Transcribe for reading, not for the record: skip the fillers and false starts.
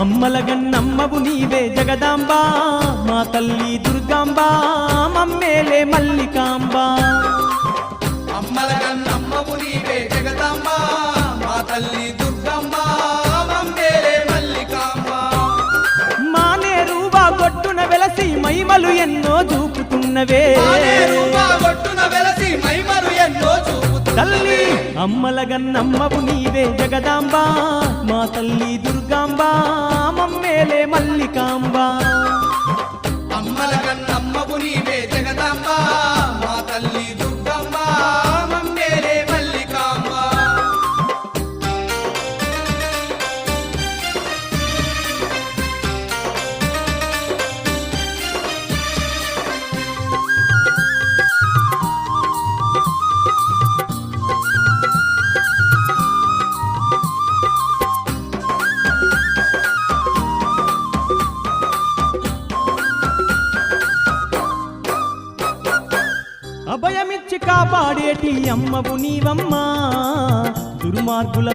అమ్మలగన్నమ్మవు నీవే జగదాంబ మా తల్లి దుర్గాంబ మమ్మేలే మల్లికాంబ అమ్మలగన్నమ్మవు నీవే జగదాంబ మా తల్లి దుర్గమ్మ మమ్మేలే మల్లికాంబ మానేరువా గొట్టున వెలసి మైమలు ఎన్నో చూపుతున్నవే గొట్టున వెలసి మైమలు ఎన్నో తల్లి అమ్మలగన్నమ్మవు నీవే జగదాంబ మా తల్లి దుర్గాంబ మమ్మేలే మల్లికాంబ అమ్మలగన్నమ్మవు నీవే జగదాంబ మా తల్లి దుర్గమ్మ మమ్మేలే మల్లికాంబ అభయమిచ్చి కాపాడేటి అమ్మవు నీవమ్మా దుర్మార్గుల